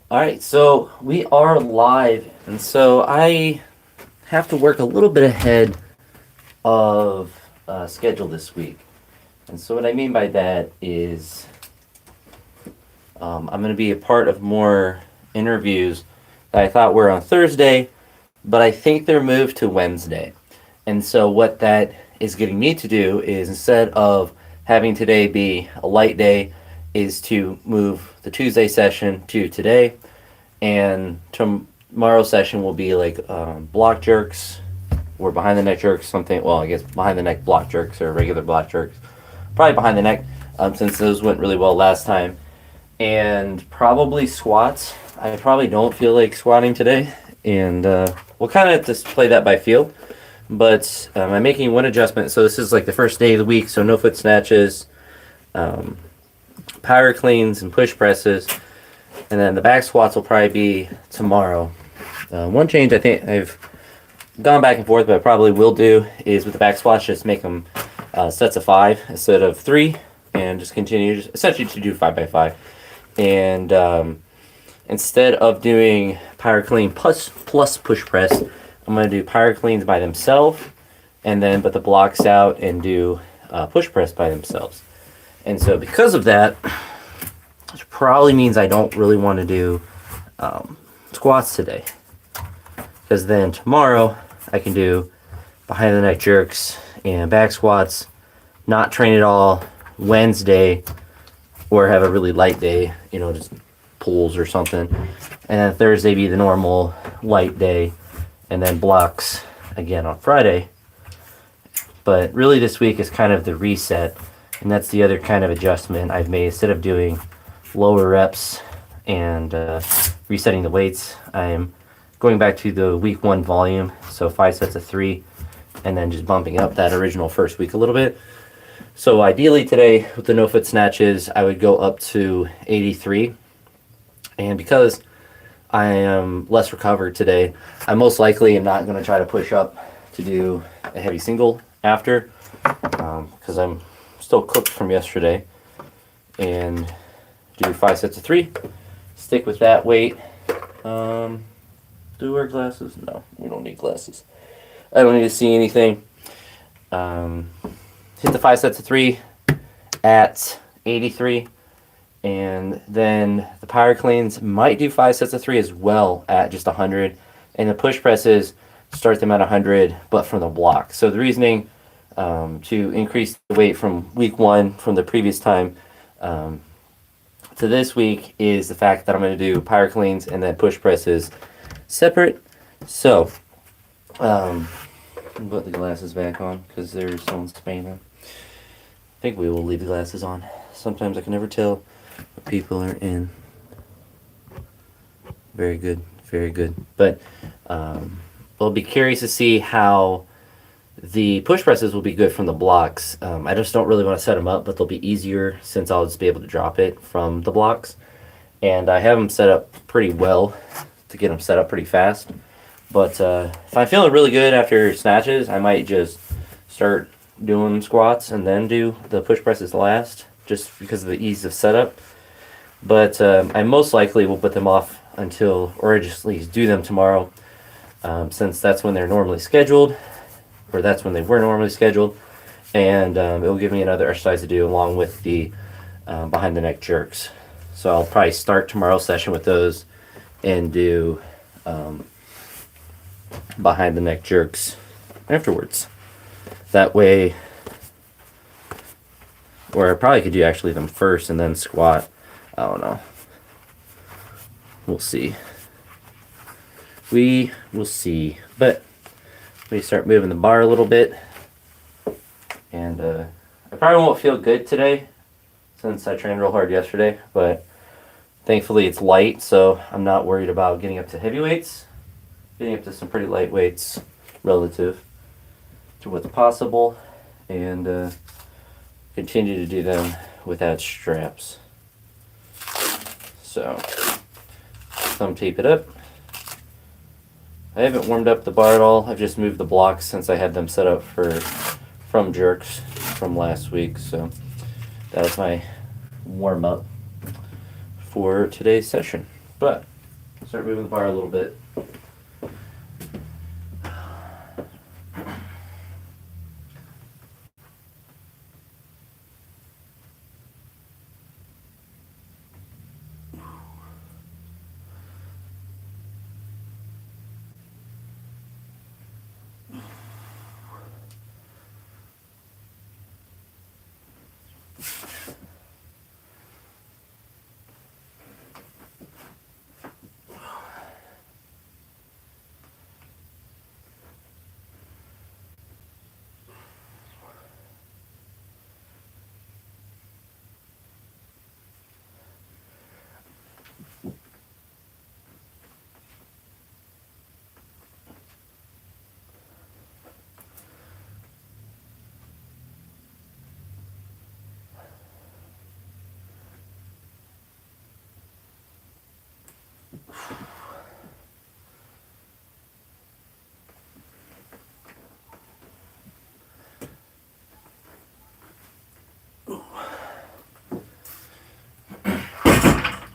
All right, so we are live, and so I have to work a little bit ahead of schedule this week. And so what I mean by that is I'm going to be a part of more interviews that I thought were on Thursday, but I think they're moved to Wednesday. And so what that is getting me to do is instead of having today be a light day, is to move the Tuesday session to today, and tomorrow's session will be like block jerks or behind the neck jerks, something. Well, I guess behind the neck block jerks or regular block jerks, probably behind the neck, since those went really well last time, and probably squats. I probably don't feel like squatting today, and we'll kind of just play that by feel. But I'm making one adjustment. So this is like the first day of the week, so no foot snatches, um, power cleans, and push presses. And then the back squats will probably be tomorrow. One change I think I've gone back and forth, but I probably will do is with the back squats, just make them sets of 5 instead of 3, and just continue essentially to do 5 by 5. And instead of doing power clean plus push press, I'm going to do power cleans by themselves, and then put the blocks out and do push press by themselves. And so because of that, which probably means I don't really want to do squats today. Because then tomorrow I can do behind the neck jerks and back squats, not train at all Wednesday, or have a really light day, just pulls or something. And then Thursday be the normal light day, and then blocks again on Friday. But really this week is kind of the reset, and that's the other kind of adjustment I've made. Instead of doing lower reps and resetting the weights, I'm going back to the week 1 volume, so 5 sets of 3, and then just bumping up that original first week a little bit. So ideally today with the no foot snatches, I would go up to 83, and because I am less recovered today, I most likely am not going to try to push up to do a heavy single after, because I'm still cooked from yesterday, and do 5 sets of 3, stick with that weight. Do we wear glasses? No, we don't need glasses. I don't need to see anything. Hit the 5 sets of 3 at 83, and then the power cleans might do 5 sets of 3 as well at just 100, and the push presses start them at 100, but from the block. So the reasoning to increase the weight from week 1 from the previous time to this week is the fact that I'm going to do power cleans and then push presses separate. So put the glasses back on because there's someone spraying them. I think we will leave the glasses on. Sometimes I can never tell what people are in. Very good, very good. But I'll be curious to see how the push presses will be good from the blocks. I just don't really want to set them up, but they'll be easier since I'll just be able to drop it from the blocks. And I have them set up pretty well to get them set up pretty fast. But if I'm feeling really good after snatches, I might just start doing squats and then do the push presses last, just because of the ease of setup. But I most likely will put them off until, or just at least do them tomorrow, since that's when they're normally scheduled, or that's when they were normally scheduled, and it will give me another exercise to do along with the behind the neck jerks. So I'll probably start tomorrow's session with those and do behind the neck jerks afterwards. That way, or I probably could do actually them first and then squat. I don't know. We'll see. We will see. But we start moving the bar a little bit. And I probably won't feel good today since I trained real hard yesterday. But thankfully it's light, so I'm not worried about getting up to heavy weights. Getting up to some pretty light weights relative to what's possible. And continue to do them without straps. So, thumb tape it up. I haven't warmed up the bar at all. I've just moved the blocks since I had them set up from jerks from last week. So that was my warm up for today's session. But Start moving the bar a little bit.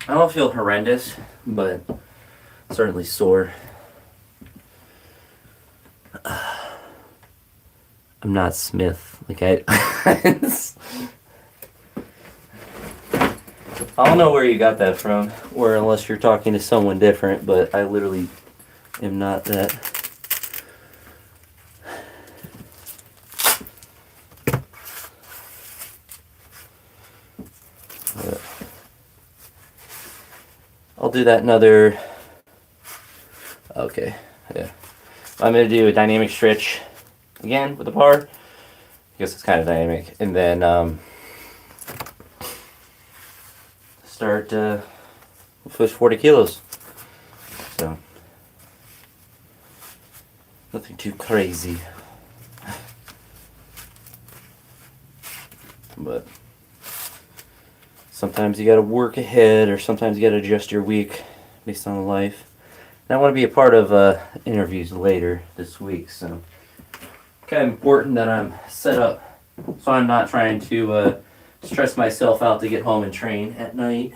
I don't feel horrendous, but certainly sore. I'm not Smith. Like I don't know where you got that from, or unless you're talking to someone different, but I literally am not that. I'll do that another. Okay, yeah. I'm gonna do a dynamic stretch again with the bar. I guess it's kind of dynamic, and then start push 40 kilos. So nothing too crazy, but sometimes you gotta work ahead, or sometimes you gotta adjust your week based on life. And I want to be a part of interviews later this week, so kind of important that I'm set up so I'm not trying to stress myself out to get home and train at night.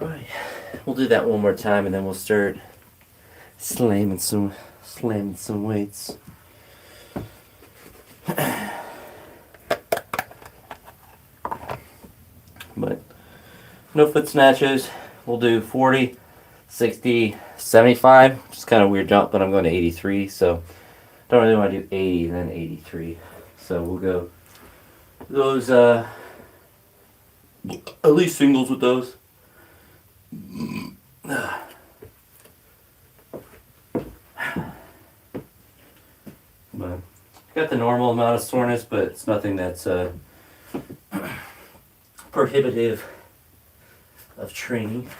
Alright, we'll do that one more time and then we'll start slamming some weights. But no foot snatches. We'll do 40, 60, 75. Just kind of a weird jump, but I'm going to 83, so don't really want to do 80 and then 83. So we'll go those at least singles with those. But got the normal amount of soreness, but it's nothing that's prohibitive of training.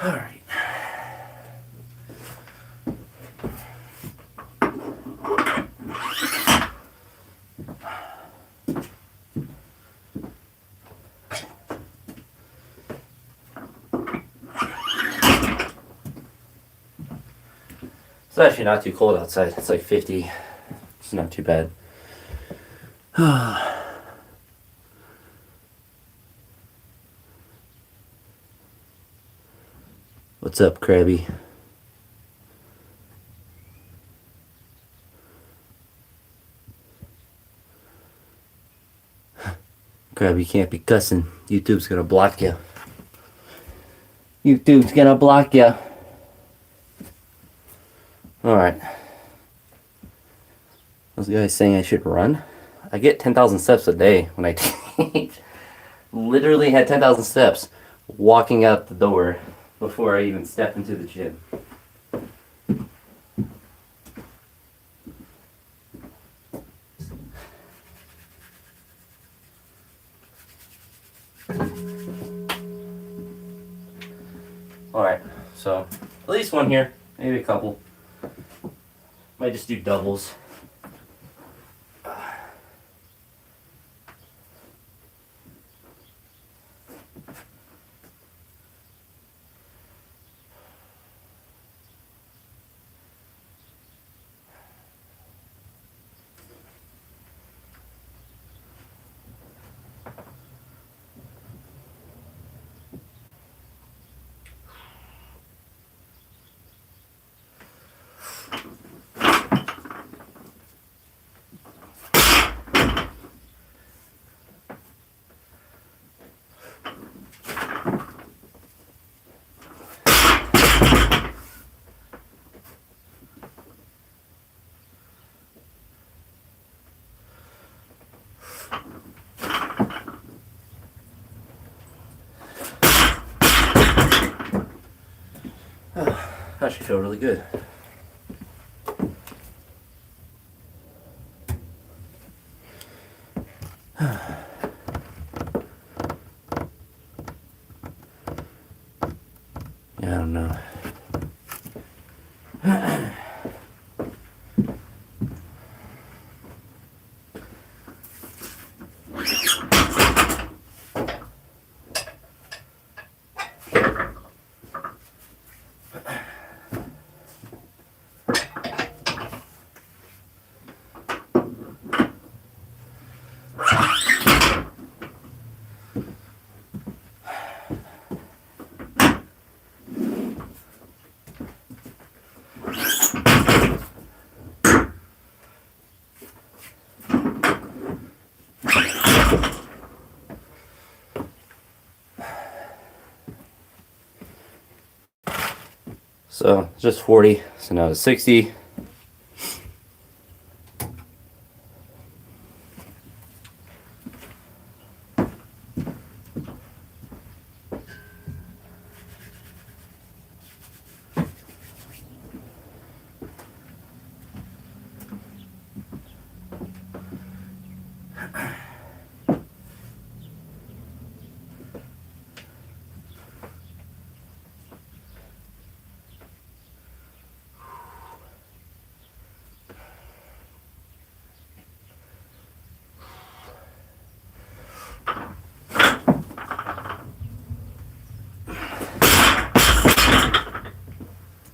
All right. It's actually not too cold outside. It's like 50. It's not too bad. What's up, Krabby? Krabby can't be cussing. YouTube's gonna block you. YouTube's gonna block you. Alright. Those guys saying I should run? I get 10,000 steps a day when I teach. Literally had 10,000 steps walking out the door before I even step into the gym. Alright, so at least one here, maybe a couple. Might just do doubles. That should feel really good. Yeah, I don't know. So just 40, so now it's 60.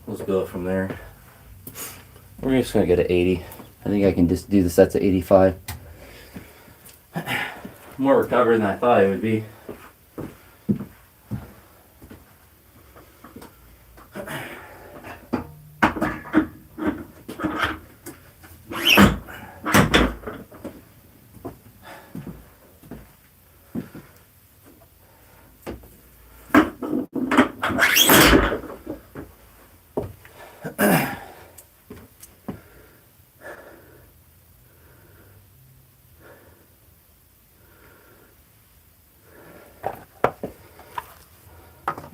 Let's go from there. We're just gonna get to 80. I think I can just do the sets at 85. More recovered than I thought it would be.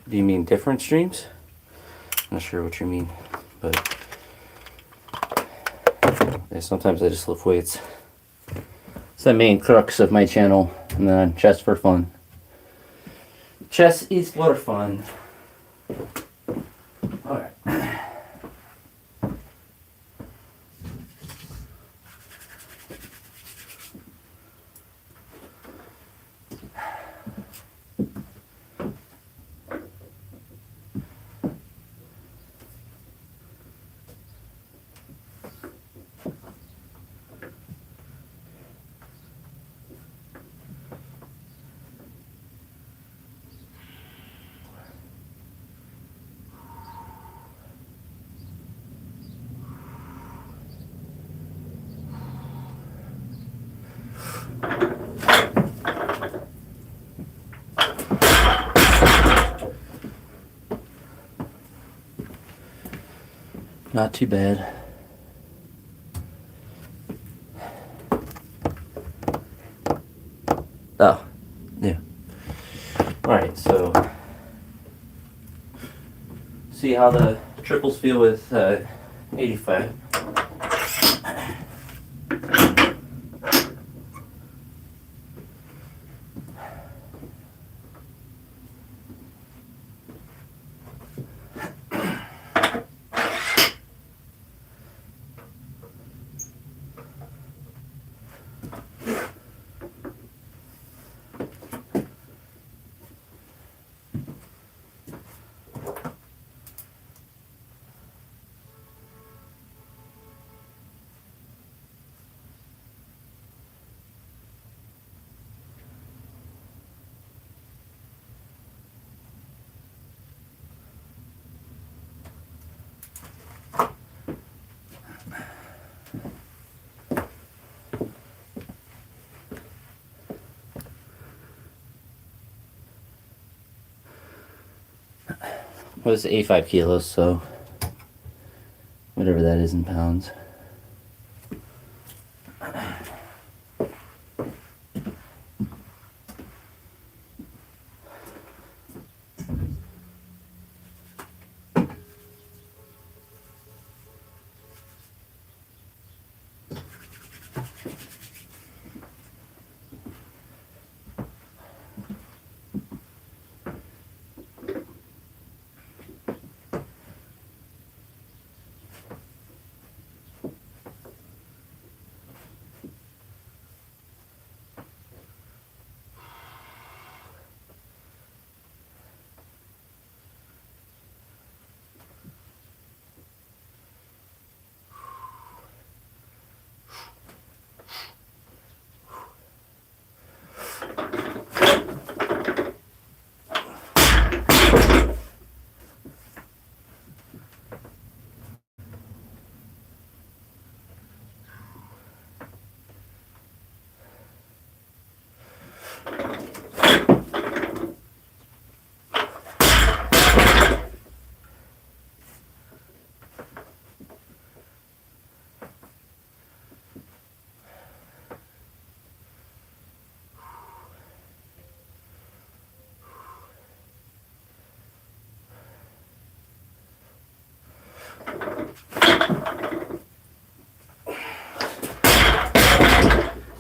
Do you mean different streams? I'm not sure what you mean, but yeah, sometimes I just lift weights. It's the main crux of my channel, and then chess for fun. Chess is for fun. Alright. Not too bad. Oh, yeah. Alright, so see how the triples feel with 85. Well, it's 85 kilos, so whatever that is in pounds.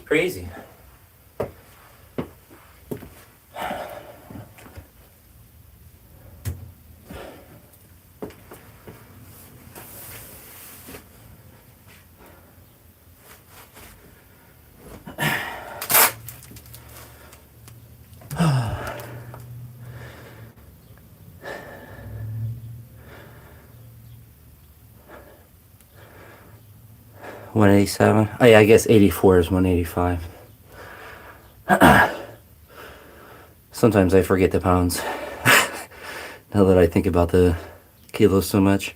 Crazy. $187. Oh yeah, I guess 84 is 185. Sometimes I forget the pounds. Now that I think about the kilos so much.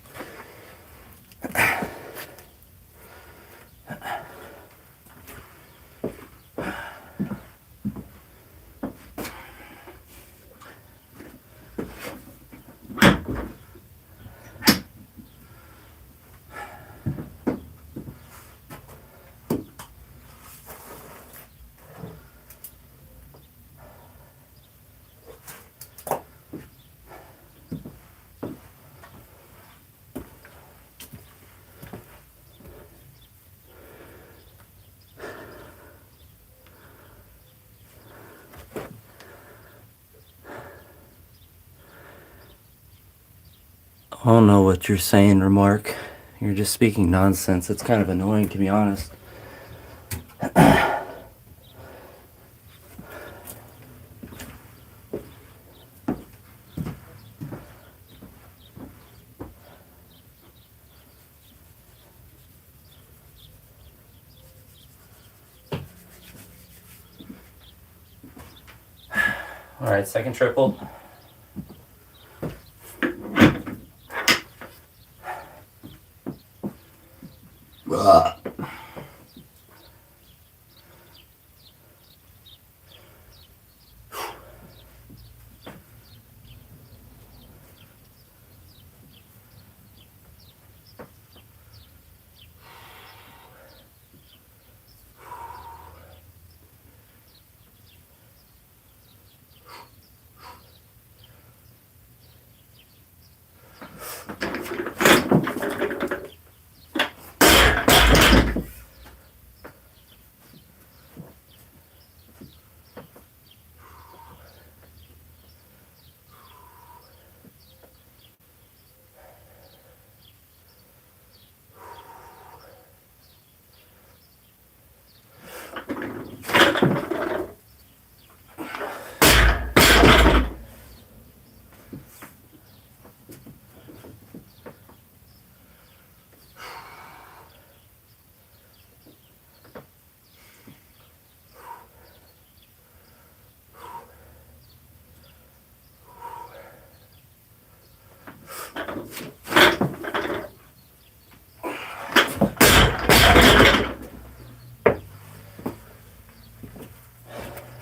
I don't know what you're saying, Remark. You're just speaking nonsense. It's kind of annoying, to be honest. Alright, second triple.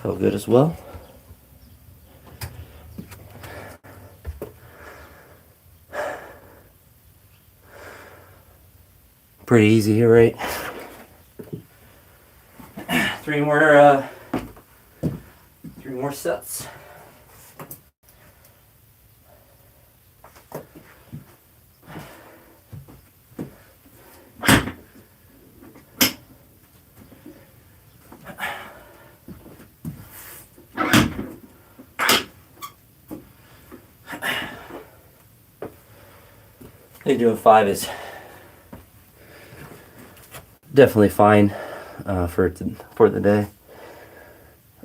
Felt good as well. Pretty easy here, right? Three more sets. I think doing 5 is definitely fine for the day,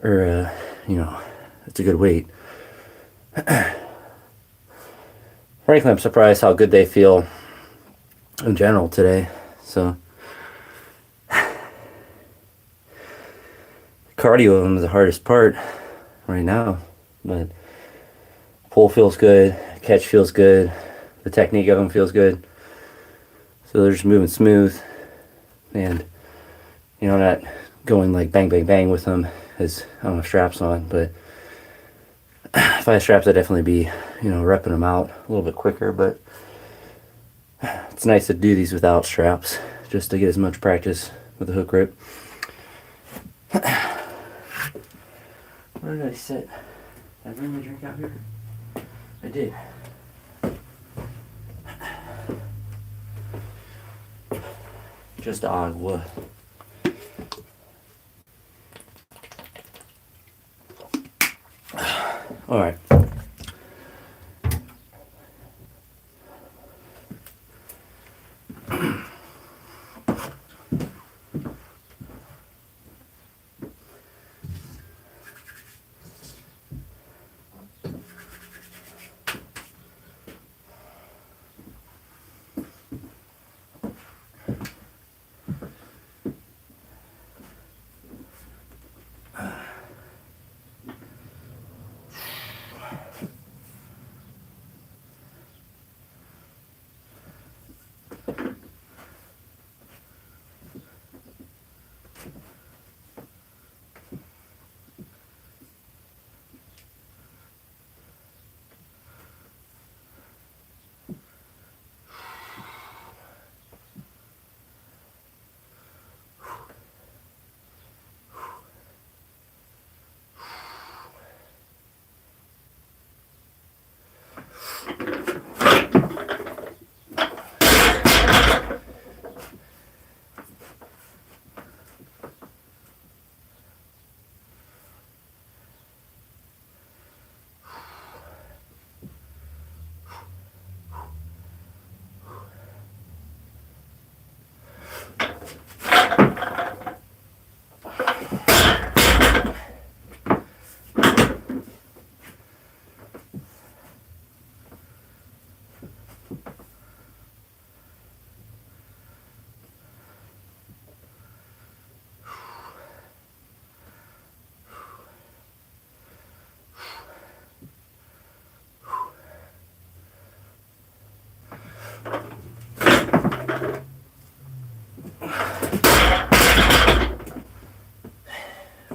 or it's a good weight. Frankly, I'm surprised how good they feel in general today. So cardio of them is the hardest part right now, but pull feels good, catch feels good, the technique of them feels good. So they're just moving smooth, and not going like bang bang bang with them as I don't have straps on. But if I had straps, I'd definitely be repping them out a little bit quicker. But it's nice to do these without straps, just to get as much practice with the hook grip. Where did I sit? Did I bring my drink out here? I did. Just agua. All right.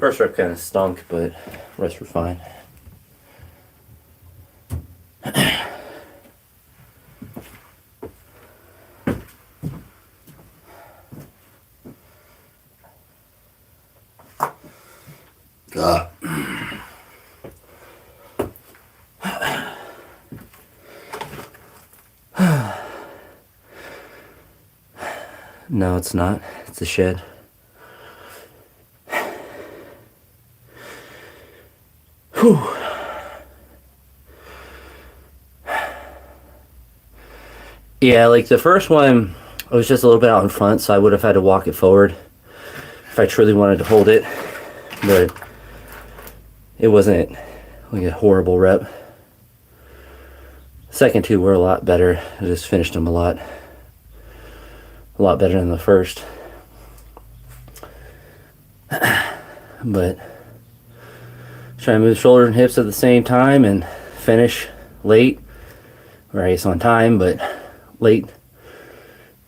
First rep kind of stunk, but rest were fine. No, it's not. It's a shed. Whew. Yeah, like the first one, I was just a little bit out in front, so I would have had to walk it forward if I truly wanted to hold it. But it wasn't like a horrible rep. Second two were a lot better. I just finished them a lot better than the first. But try to move shoulders and hips at the same time and finish late, or I guess on time, but late,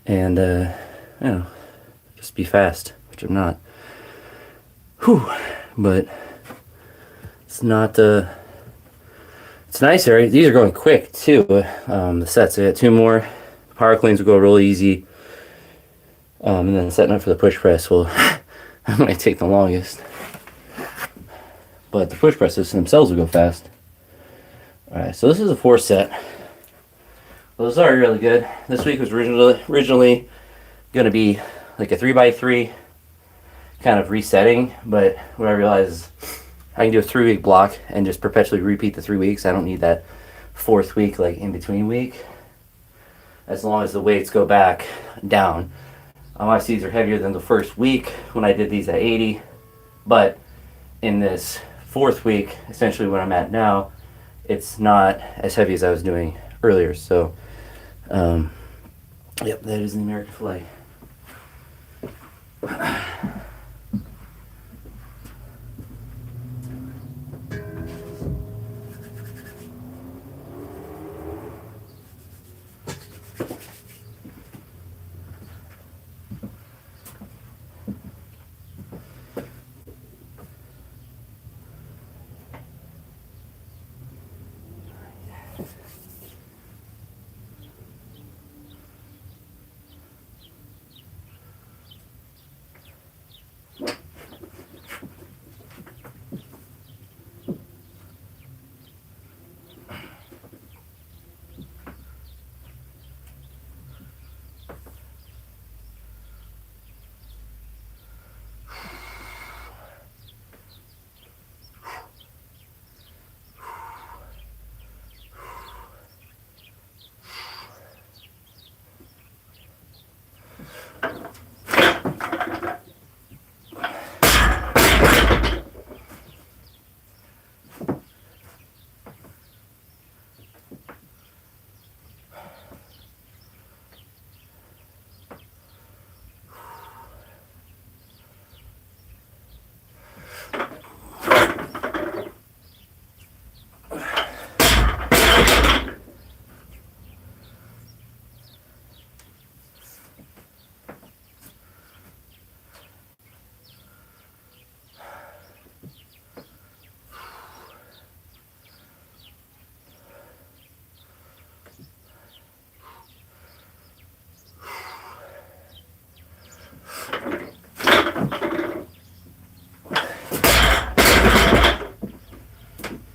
and just be fast, which I'm not. Whew. But it's not. It's nice area. These are going quick too. The sets. I got 2 more. Power cleans will go real easy. And then setting up for the push press will might take the longest. But the push presses themselves will go fast. Alright, so this is a 4 set. Those are really good. This week was originally going to be like a 3x3 kind of resetting, but what I realized is I can do a 3-week block and just perpetually repeat the 3 weeks. I don't need that 4th week, like in between week, as long as the weights go back down. Obviously, these are heavier than the first week when I did these at 80, but in this 4th week, essentially what I'm at now, it's not as heavy as I was doing earlier. So, yep, that is the American flag.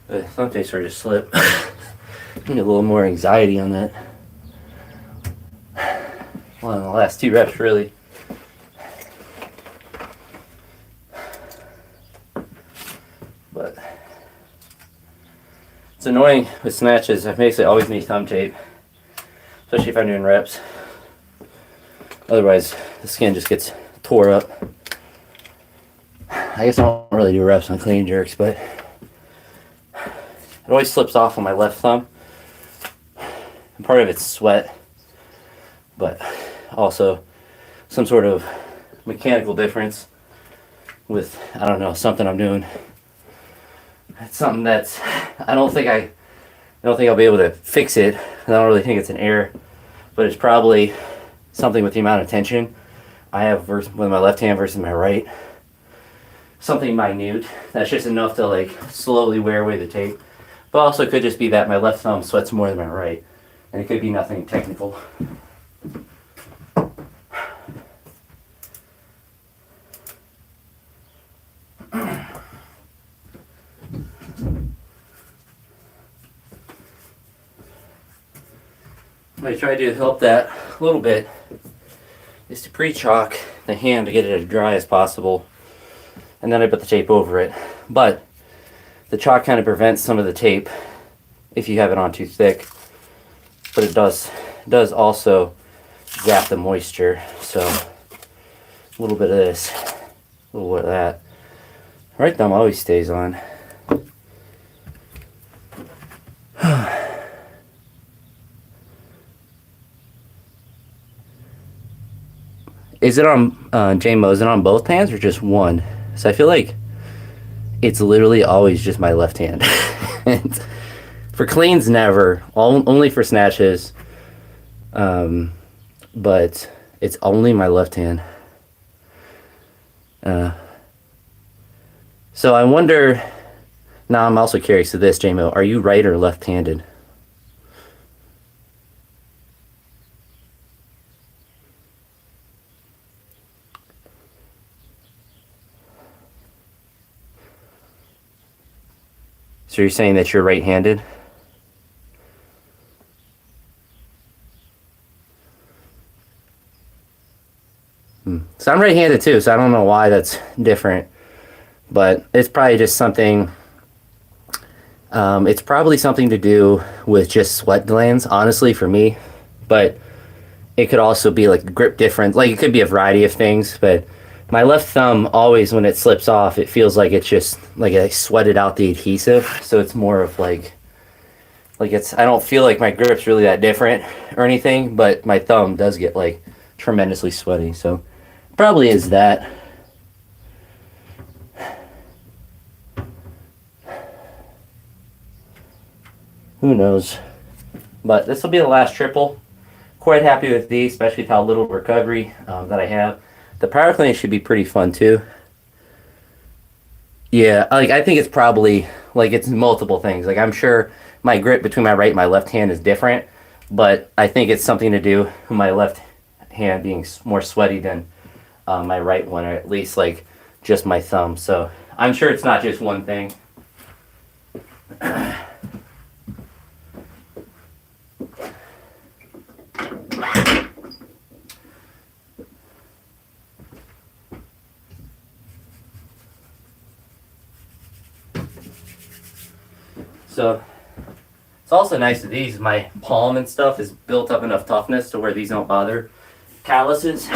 The thumb tape started to slip. I need a little more anxiety on that. Well, in the last 2 reps, really. But it's annoying with snatches. I basically always need thumb tape, especially if I'm doing reps. Otherwise, the skin just gets tore up. I guess I don't really do reps on clean jerks, but it always slips off on my left thumb. And part of it's sweat, but also some sort of mechanical difference with, I don't know, something I'm doing. It's something that's, I don't think I'll be able to fix it. I don't really think it's an error, but it's probably something with the amount of tension I have with my left hand versus my right. Something minute. That's just enough to like slowly wear away the tape. But also it could just be that my left thumb sweats more than my right. And it could be nothing technical. I try to help that a little bit is is to pre-chalk the hand to get it as dry as possible, and then I put the tape over it. But the chalk kind of prevents some of the tape if you have it on too thick, but it does also zap the moisture. So a little bit of this, a little bit of that. Right thumb always stays on. Is it on J-Mo? Is it on both hands or just one? So I feel like it's literally always just my left hand. And for cleans, never. Only for snatches. But it's only my left hand. So I wonder. Now I'm also curious to this, J-Mo. Are you right or left-handed? So you're saying that you're right-handed? So I'm right-handed too, so I don't know why that's different. But it's probably just something. It's probably something to do with just sweat glands, honestly, for me. But it could also be like grip difference. Like it could be a variety of things. But my left thumb always, when it slips off, it feels like it's just like I sweated out the adhesive. So it's more of like it's. I don't feel like my grip's really that different or anything. But my thumb does get like tremendously sweaty. So probably is that. Who knows? But this will be the last triple. Quite happy with these, especially with how little recovery that I have. The power clean should be pretty fun too. Yeah, like I think it's probably like it's multiple things. Like I'm sure my grip between my right and my left hand is different, but I think it's something to do with my left hand being more sweaty than my right one, or at least like just my thumb. So I'm sure it's not just one thing. So it's also nice that these, my palm and stuff is built up enough toughness to where these don't bother calluses.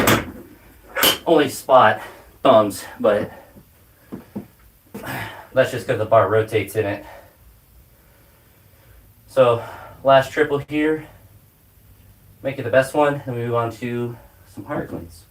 Only spot thumbs, but that's just because the bar rotates in it. So last triple here, make it the best one, and we move on to some hard cleans.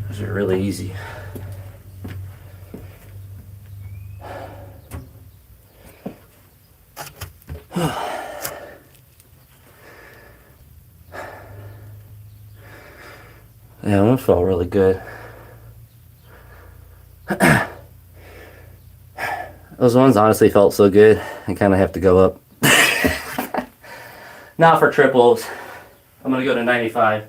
Those are really easy. Yeah, that one felt really good. Those ones honestly felt so good. I kind of have to go up. Now for triples, I'm going to go to 95.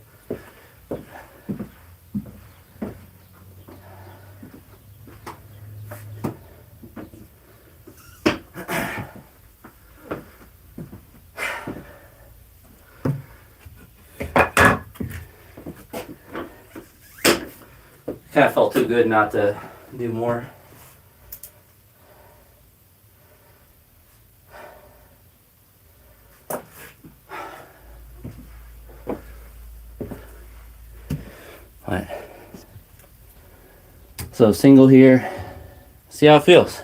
Kind of felt too good not to do more. All right. So single here. See how it feels.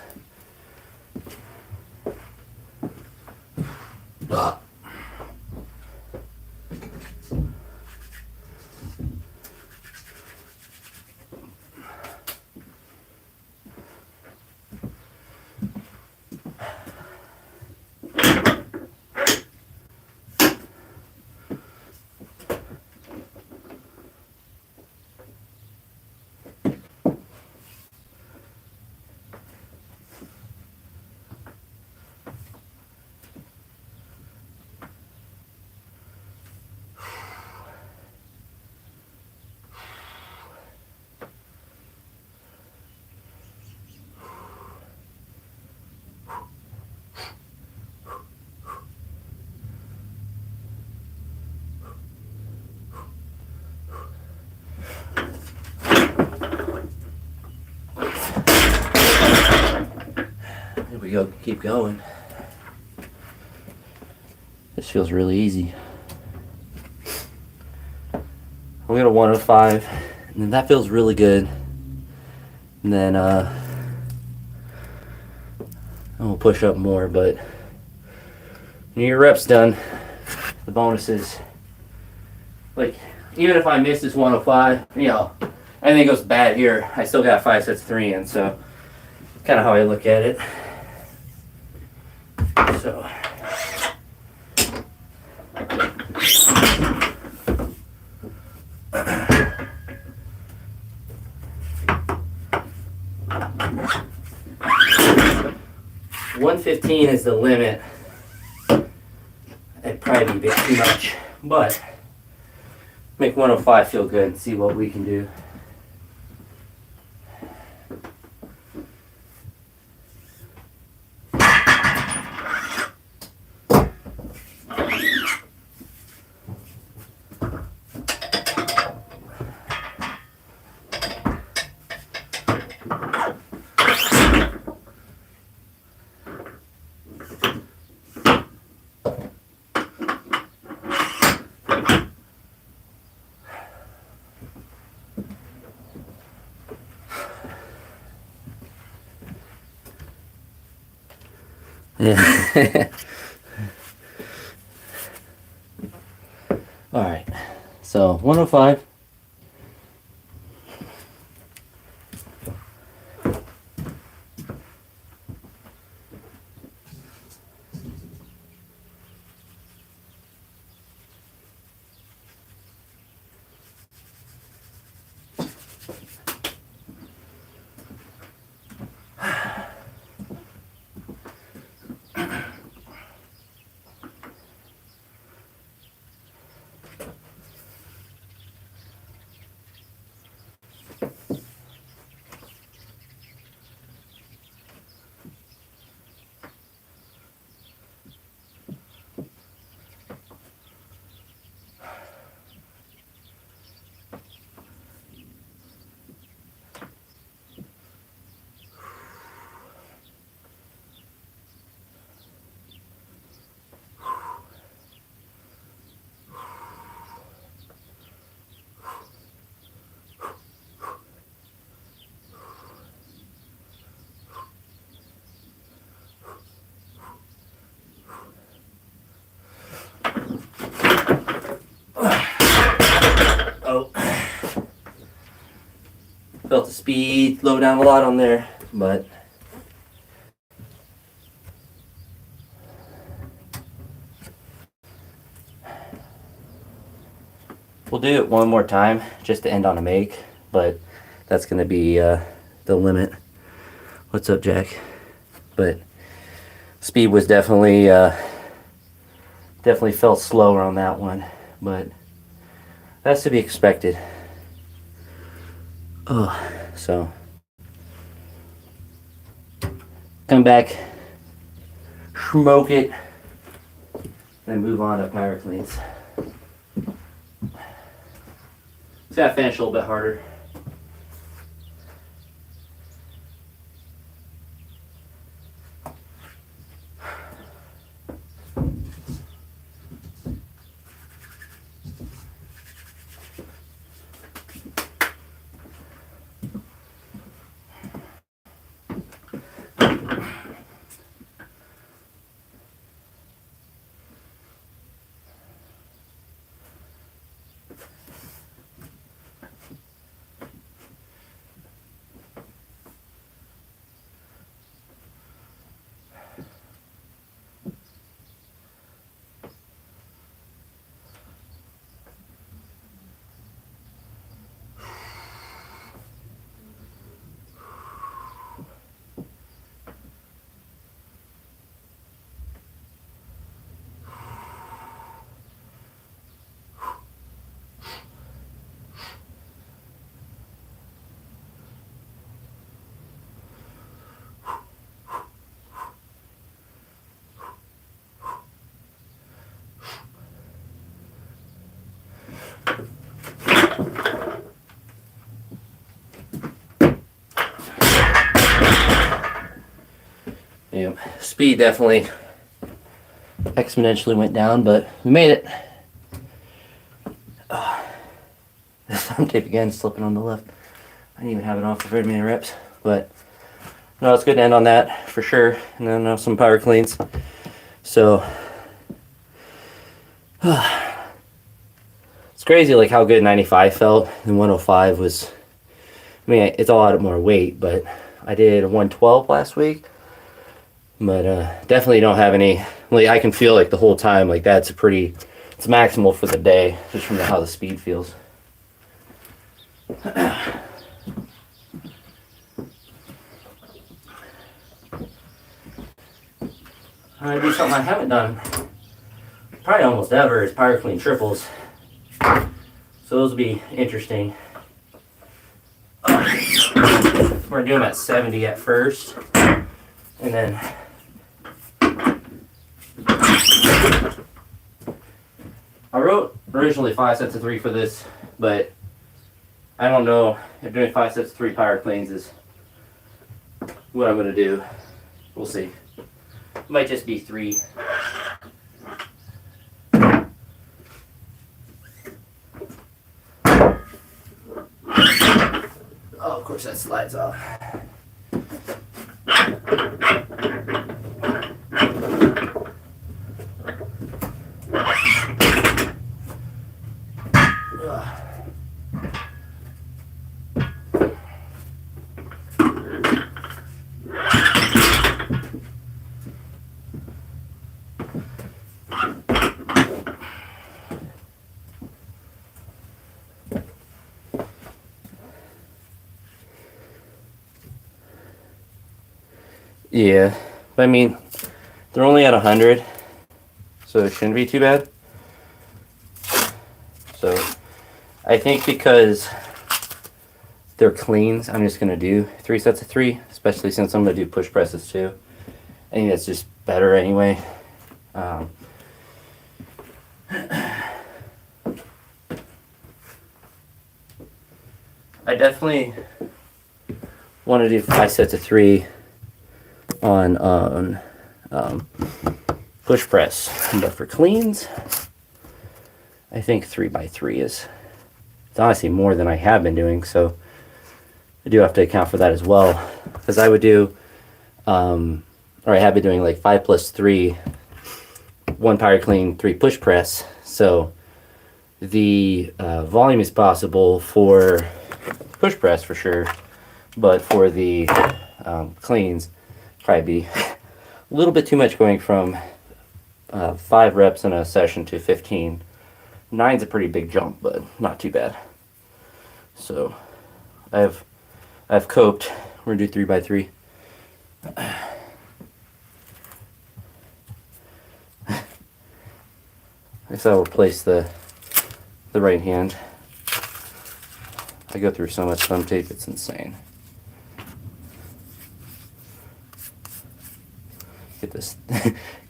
Here we go, keep going. This feels really easy. We got a 105, and then that feels really good. And then we'll push up more, but when your reps done, the bonus is, like, even if I miss this 105, you know, anything goes bad here, I still got 5 sets 3 in, so kind of how I look at it. So 115 is the limit. It'd probably be a bit too much, but make 105 feel good and see what we can do. Yeah. All right. So 105. Oh, felt the speed slow down a lot on there, but we'll do it one more time just to end on a make, but that's going to be the limit. What's up, Jack? but speed was definitely definitely felt slower on that one, but that's to be expected. Oh, so come back, smoke it, then move on to power cleans. It's gotta finish a little bit harder. Yeah, speed definitely exponentially went down, but we made it. The thumb tape again, slipping on the left. I didn't even have it on for very many reps, but no, it's good to end on that for sure. And then some power cleans. So it's crazy, like how good 95 felt and 105 was. I mean, it's a lot more weight, but I did 112 last week. But definitely don't have any. Like I can feel like the whole time, like it's maximal for the day, just from how the speed feels. I do something I haven't done probably almost ever is power clean triples. So those will be interesting. We're doing at 70 at first, and then I wrote originally 5 sets of 3 for this, but I don't know if doing 5 sets of 3 power cleans is what I'm going to do. We'll see. It might just be 3. Oh, of course that slides off. Yeah, but I mean, they're only at 100, so it shouldn't be too bad. So I think because they're cleans, I'm just going to do 3 sets of 3, especially since I'm going to do push presses too. I think that's just better anyway. I definitely want to do 5 sets of 3 on push press, but for cleans, I think 3x3 it's honestly more than I have been doing, so I do have to account for that as well, because I would do or I have been doing like 5 plus 3, 1 power clean, 3 push press, so the volume is possible for push press for sure, but for the cleans probably be a little bit too much going from 5 reps in a session to 15. 9's a pretty big jump, but not too bad. So I've coped. We're gonna do 3x3. guess I'll replace the right hand. I go through so much thumb tape, it's insane. Get this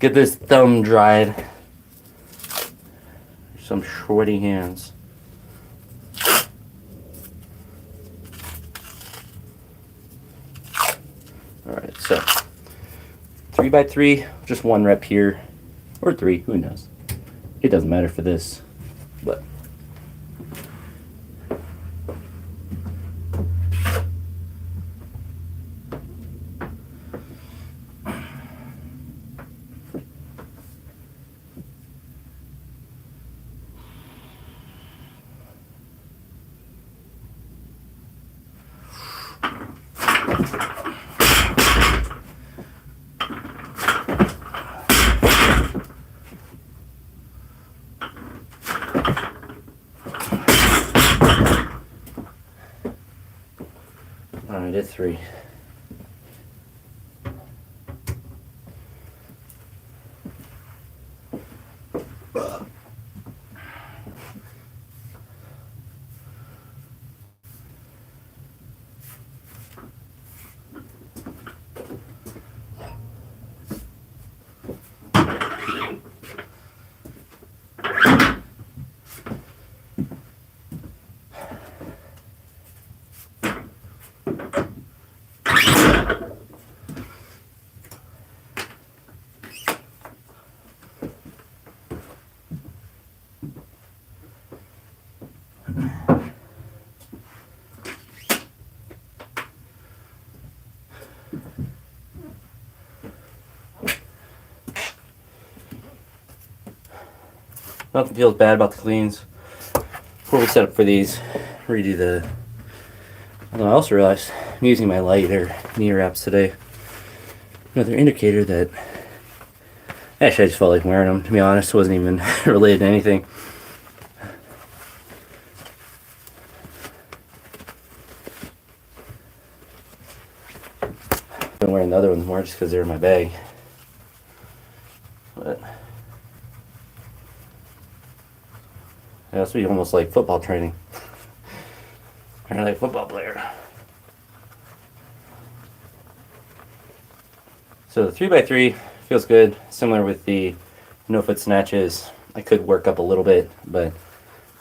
get this thumb dried. Some sweaty hands. Alright, so 3x3, just 1 rep here. Or 3, who knows? It doesn't matter for this, but I did 3. Nothing feels bad about the cleans. Before we set up for these, redo the... Although I also realized I'm using my lighter knee wraps today. Another indicator that... Actually, I just felt like wearing them, to be honest. It wasn't even related to anything. I've been wearing the other ones more just because they're in my bag. But... It has to be almost like football training. Kind of like a football player. So the 3x3 feels good. Similar with the no foot snatches. I could work up a little bit, but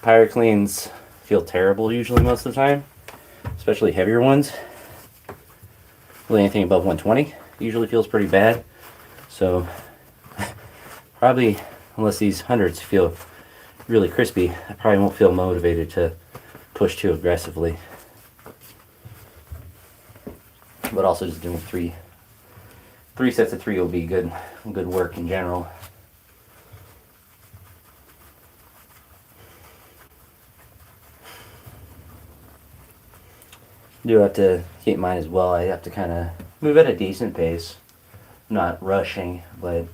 pyro cleans feel terrible usually most of the time. Especially heavier ones. Really anything above 120 usually feels pretty bad. So probably, unless these hundreds feel really crispy, I probably won't feel motivated to push too aggressively. But also just doing three sets of 3 will be good work in general. Do have to keep in mind as well, I have to kind of move at a decent pace. I'm not rushing, but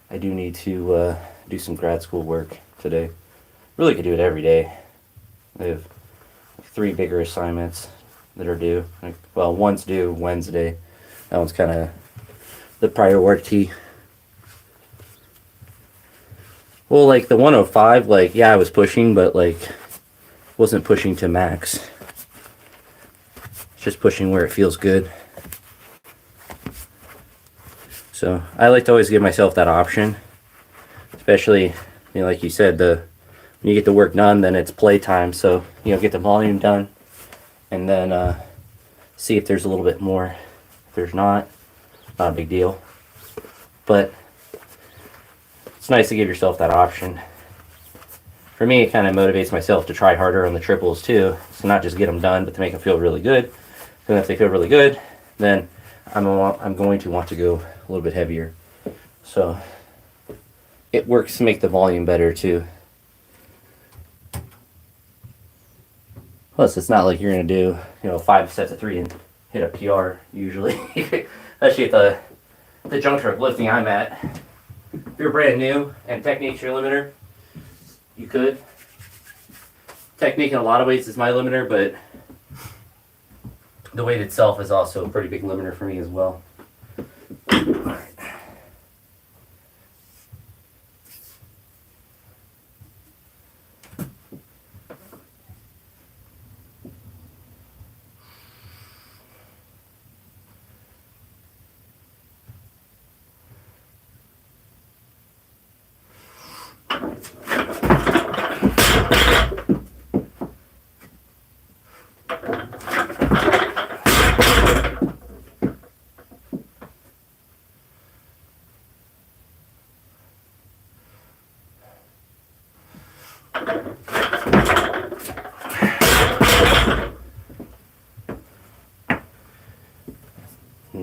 I do need to do some grad school work today. Really could do it every day. I have 3 bigger assignments that are due. Well, one's due Wednesday. That one's kind of the priority. Well, like the 105, like, yeah, I was pushing, but like, wasn't pushing to max. Just pushing where it feels good. So I like to always give myself that option, especially, like you said, when you get the work done, then it's playtime. So get the volume done, and then see if there's a little bit more. If there's not a big deal. But it's nice to give yourself that option. For me, it kind of motivates myself to try harder on the triples too. So not just get them done, but to make them feel really good. And if they feel really good, then I'm going to want to go a little bit heavier. So it works to make the volume better too. Plus, it's not like you're going to do 5 sets of 3 and hit a PR usually. Especially at the juncture of lifting I'm at. If you're brand new and technique's your limiter, you could. Technique in a lot of ways is my limiter, but the weight itself is also a pretty big limiter for me as well. Alright.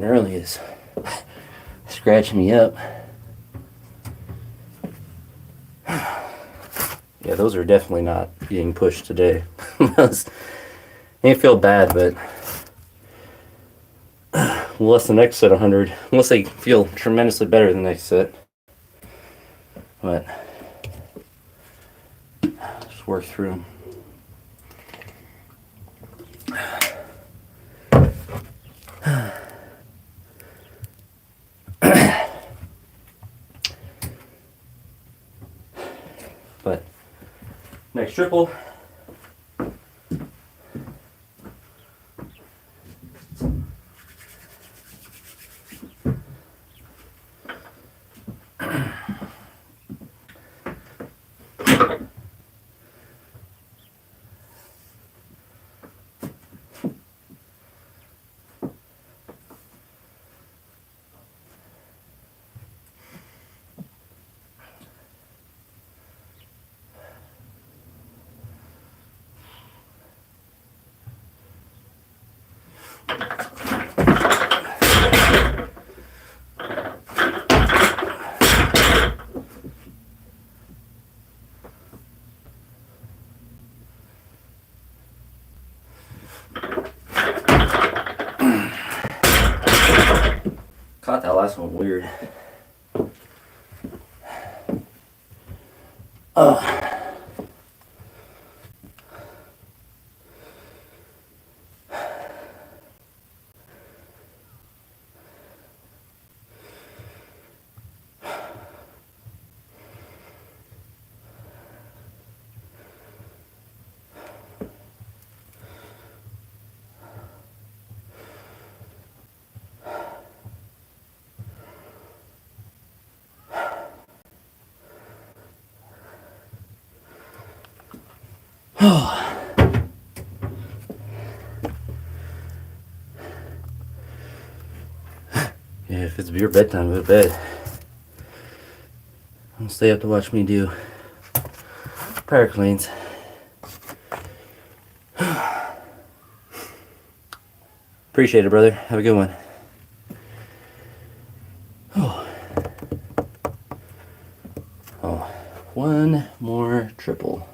early is scratching me up. Yeah, those are definitely not being pushed today. Ain't feel bad, but unless the next set 100, unless they feel tremendously better than the next set. But just work through them. But next triple. Caught that last one weird. Yeah, if it's your bedtime, go to bed. Don't stay up to watch me do power cleans. Appreciate it, brother. Have a good one. Oh, one more triple.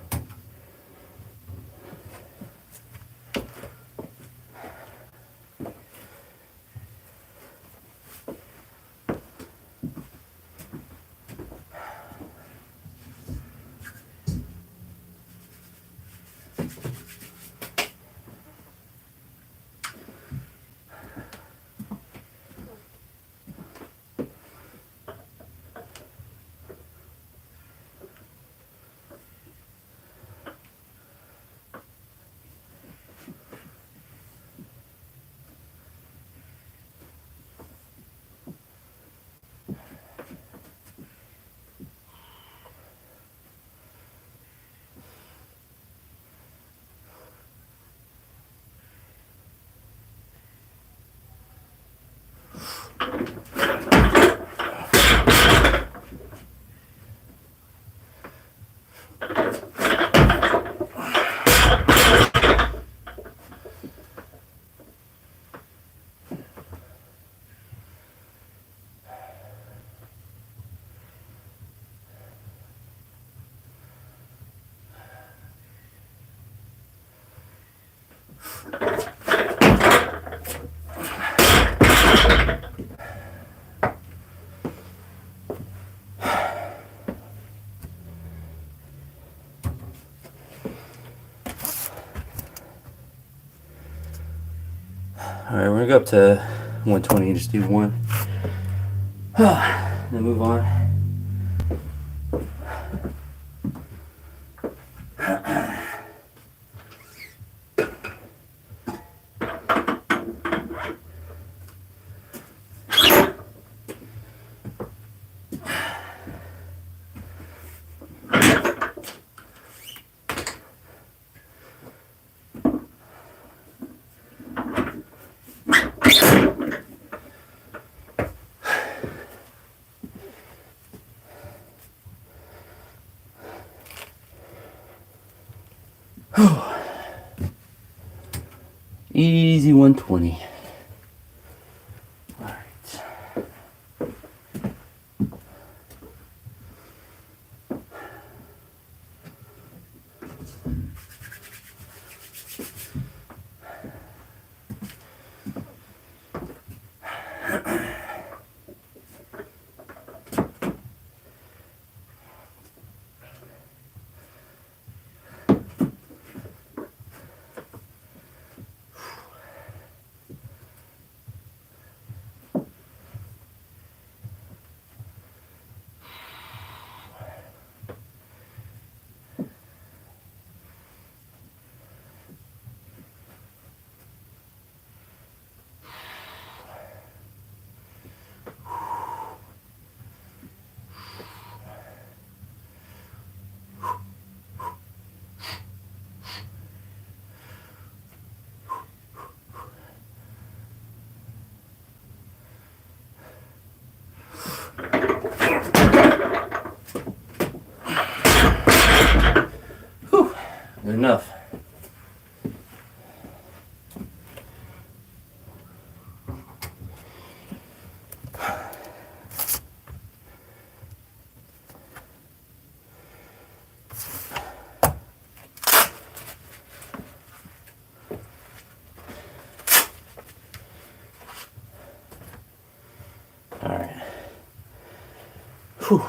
Alright, we're gonna go up to 120 and just do one. Then move on. Easy 120. All enough. All right. Whew.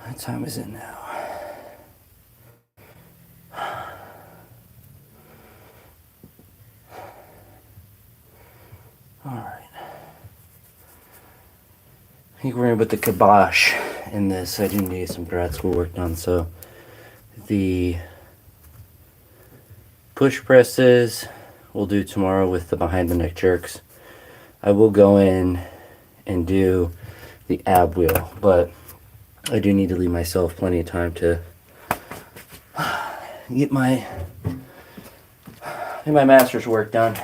What time is it now? All right. I think we're gonna put the kibosh in this. I do need some grad school work done, so the push presses we'll do tomorrow with the behind the neck jerks. I will go in and do the ab wheel, but I do need to leave myself plenty of time to get my master's work done.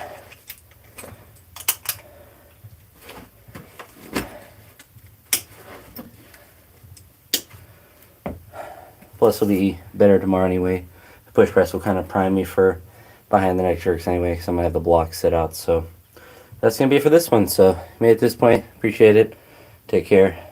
Plus, it'll be better tomorrow anyway. The push press will kind of prime me for behind the neck jerks anyway, because I'm going to have the blocks set out. So that's going to be it for this one. So, made it to this point. Appreciate it. Take care.